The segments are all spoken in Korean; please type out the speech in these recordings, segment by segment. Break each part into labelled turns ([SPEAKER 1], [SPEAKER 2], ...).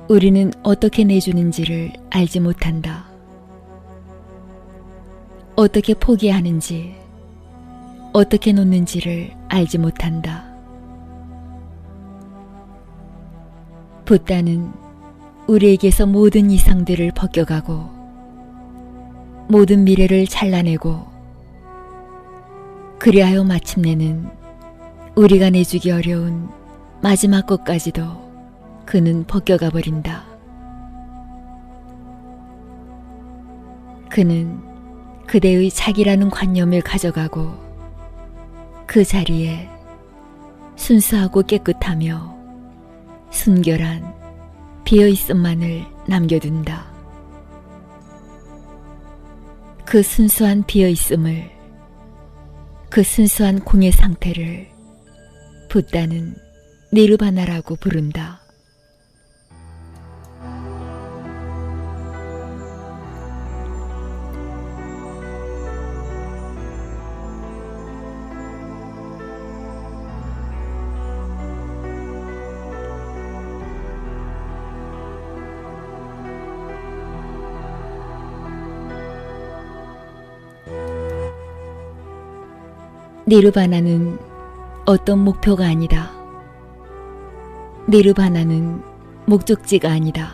[SPEAKER 1] 우리는 어떻게 내주는지를 알지 못한다. 어떻게 포기하는지, 어떻게 놓는지를 알지 못한다. 붓다는 우리에게서 모든 이상들을 벗겨가고 모든 미래를 잘라내고 그리하여 마침내는 우리가 내주기 어려운 마지막 것까지도 그는 벗겨가 버린다. 그는 그대의 자기라는 관념을 가져가고 그 자리에 순수하고 깨끗하며 순결한 비어있음만을 남겨둔다. 그 순수한 비어있음을, 그 순수한 공의 상태를 붓다는 니르바나라고 부른다. 니르바나는 어떤 목표가 아니다. 니르바나는 목적지가 아니다.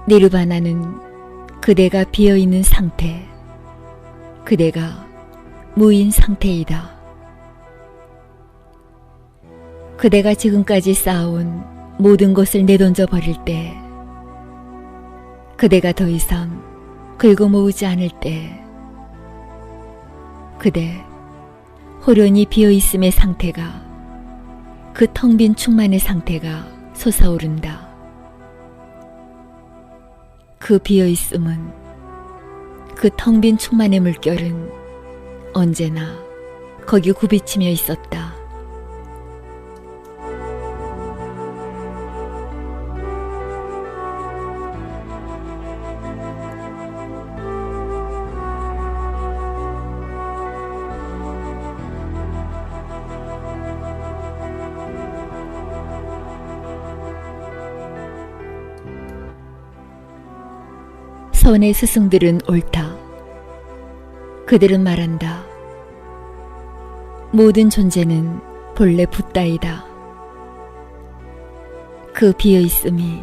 [SPEAKER 1] 니르바나는 그대가 비어있는 상태, 그대가 무인 상태이다. 그대가 지금까지 쌓아온 모든 것을 내던져 버릴 때, 그대가 더 이상 긁어모으지 않을 때, 그대 호련히 비어있음의 상태가, 그 텅 빈 충만의 상태가 솟아오른다. 그 비어있음은, 그 텅 빈 충만의 물결은 언제나 거기 굽이치며 있었다. 선의 스승들은 옳다. 그들은 말한다. 모든 존재는 본래 붓다이다. 그 비어있음이,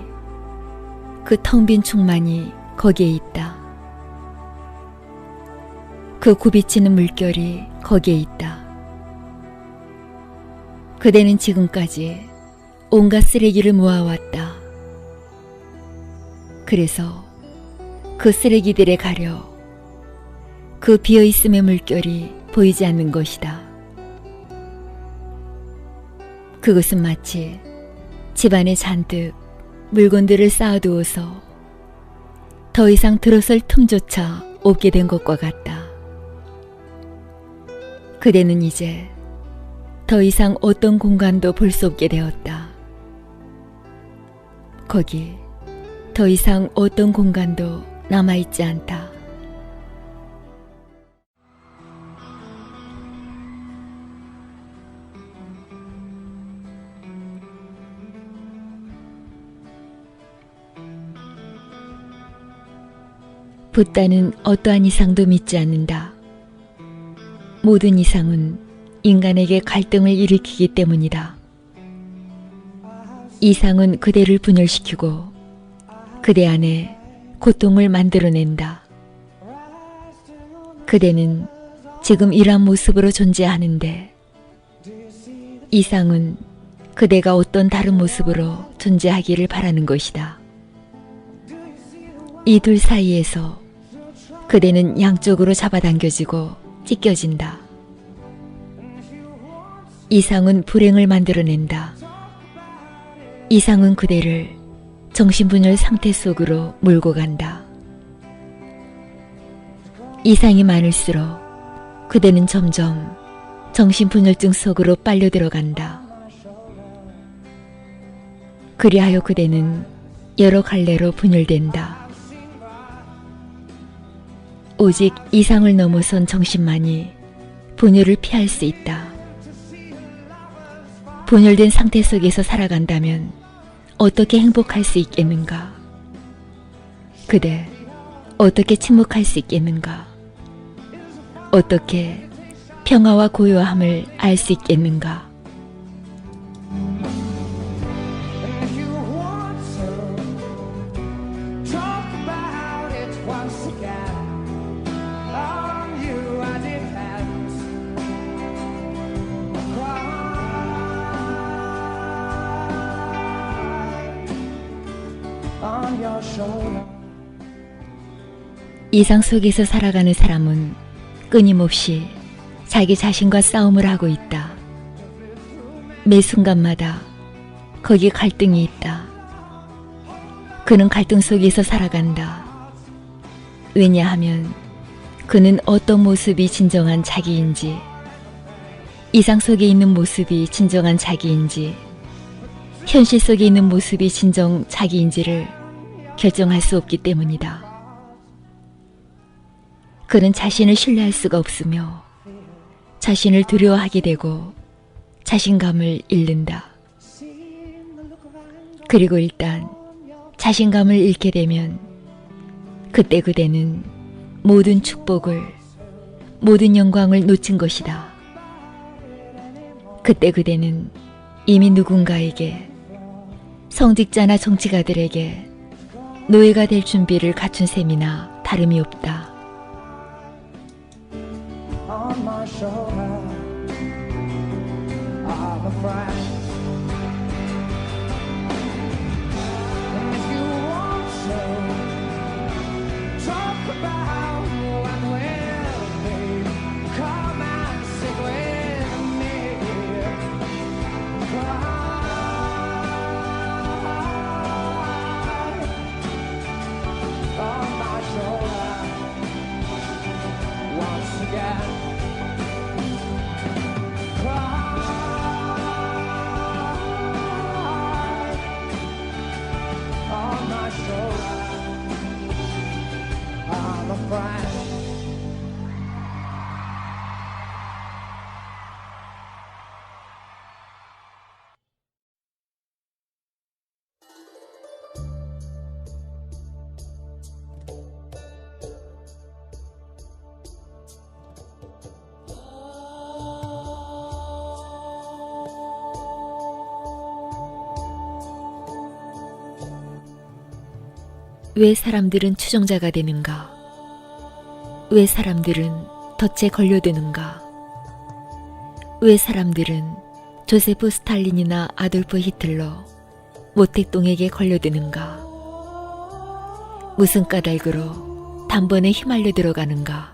[SPEAKER 1] 그 텅 빈 충만이 거기에 있다. 그 굽이치는 물결이 거기에 있다. 그대는 지금까지 온갖 쓰레기를 모아왔다. 그래서 그 쓰레기들에 가려 그 비어있음의 물결이 보이지 않는 것이다. 그것은 마치 집안에 잔뜩 물건들을 쌓아두어서 더 이상 들어설 틈조차 없게 된 것과 같다. 그대는 이제 더 이상 어떤 공간도 볼 수 없게 되었다. 거기 더 이상 어떤 공간도 남아있지 않다. 붓다는 어떠한 이상도 믿지 않는다. 모든 이상은 인간에게 갈등을 일으키기 때문이다. 이상은 그대를 분열시키고 그대 안에 고통을 만들어낸다. 그대는 지금 이러한 모습으로 존재하는데 이상은 그대가 어떤 다른 모습으로 존재하기를 바라는 것이다. 이 둘 사이에서 그대는 양쪽으로 잡아당겨지고 찢겨진다. 이상은 불행을 만들어낸다. 이상은 그대를 정신분열 상태 속으로 몰고 간다. 이상이 많을수록 그대는 점점 정신분열증 속으로 빨려 들어간다. 그리하여 그대는 여러 갈래로 분열된다. 오직 이상을 넘어선 정신만이 분열을 피할 수 있다. 분열된 상태 속에서 살아간다면 어떻게 행복할 수 있겠는가? 그대, 어떻게 침묵할 수 있겠는가? 어떻게 평화와 고요함을 알 수 있겠는가? 이상 속에서 살아가는 사람은 끊임없이 자기 자신과 싸움을 하고 있다. 매 순간마다 거기에 갈등이 있다. 그는 갈등 속에서 살아간다. 왜냐하면 그는 어떤 모습이 진정한 자기인지, 이상 속에 있는 모습이 진정한 자기인지, 현실 속에 있는 모습이 진정 자기인지를 결정할 수 없기 때문이다. 그는 자신을 신뢰할 수가 없으며 자신을 두려워하게 되고 자신감을 잃는다. 그리고 일단 자신감을 잃게 되면 그때 그대는 모든 축복을, 모든 영광을 놓친 것이다. 그때 그대는 이미 누군가에게, 성직자나 정치가들에게 노예가 될 준비를 갖춘 셈이나 다름이 없다. On my shoulder, I'm a friend. If you want to talk about what will be, come and sing with me. On my shoulder, once again. 왜 사람들은 추종자가 되는가? 왜 사람들은 덫에 걸려드는가? 왜 사람들은 조세프 스탈린이나 아돌프 히틀러, 모택동에게 걸려드는가? 무슨 까닭으로 단번에 휘말려 들어가는가?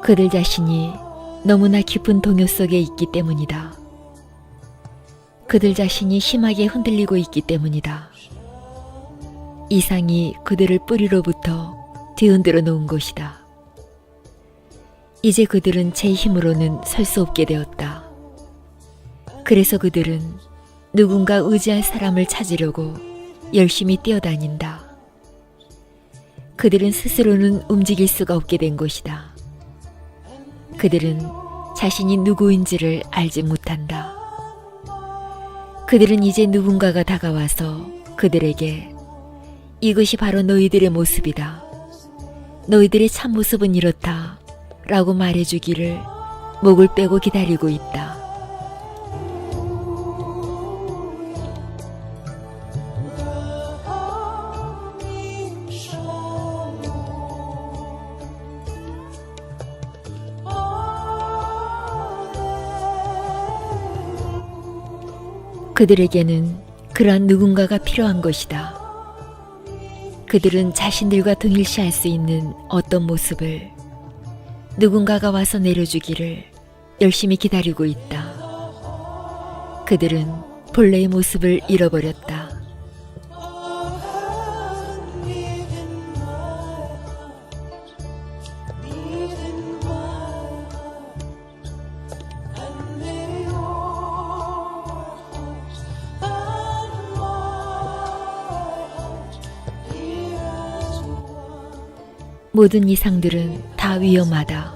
[SPEAKER 1] 그들 자신이 너무나 깊은 동요 속에 있기 때문이다. 그들 자신이 심하게 흔들리고 있기 때문이다. 이상이 그들을 뿌리로부터 뒤흔들어 놓은 것이다. 이제 그들은 제 힘으로는 설 수 없게 되었다. 그래서 그들은 누군가 의지할 사람을 찾으려고 열심히 뛰어다닌다. 그들은 스스로는 움직일 수가 없게 된 것이다. 그들은 자신이 누구인지를 알지 못한다. 그들은 이제 누군가가 다가와서 그들에게 이것이 바로 너희들의 모습이다. 너희들의 참모습은 이렇다. 라고 말해주기를 목을 빼고 기다리고 있다. 그들에게는 그러한 누군가가 필요한 것이다. 그들은 자신들과 동일시할 수 있는 어떤 모습을 누군가가 와서 내려주기를 열심히 기다리고 있다. 그들은 본래의 모습을 잃어버렸다. 모든 이상들은 다 위험하다.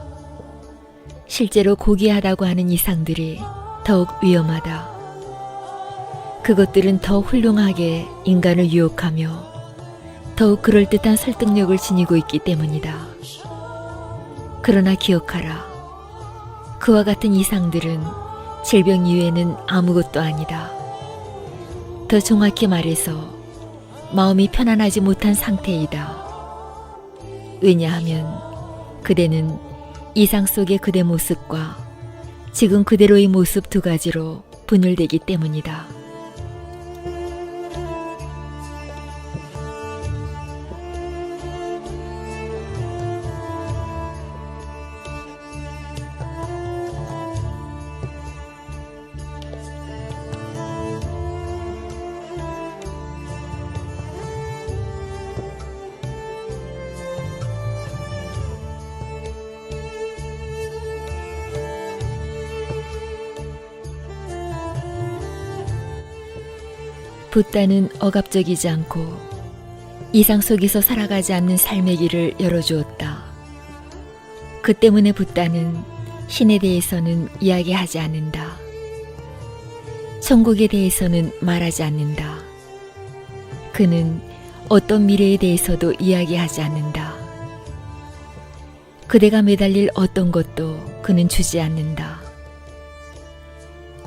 [SPEAKER 1] 실제로 고귀하다고 하는 이상들이 더욱 위험하다. 그것들은 더 훌륭하게 인간을 유혹하며 더욱 그럴듯한 설득력을 지니고 있기 때문이다. 그러나 기억하라. 그와 같은 이상들은 질병 이외에는 아무것도 아니다. 더 정확히 말해서 마음이 편안하지 못한 상태이다. 왜냐하면 그대는 이상 속의 그대 모습과 지금 그대로의 모습 두 가지로 분열되기 때문이다. 붓다는 억압적이지 않고 이상 속에서 살아가지 않는 삶의 길을 열어주었다. 그 때문에 붓다는 신에 대해서는 이야기하지 않는다. 천국에 대해서는 말하지 않는다. 그는 어떤 미래에 대해서도 이야기하지 않는다. 그대가 매달릴 어떤 것도 그는 주지 않는다.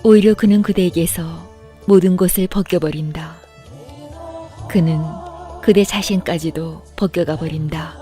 [SPEAKER 1] 오히려 그는 그대에게서 모든 것을 벗겨버린다. 그는 그대 자신까지도 벗겨가 버린다.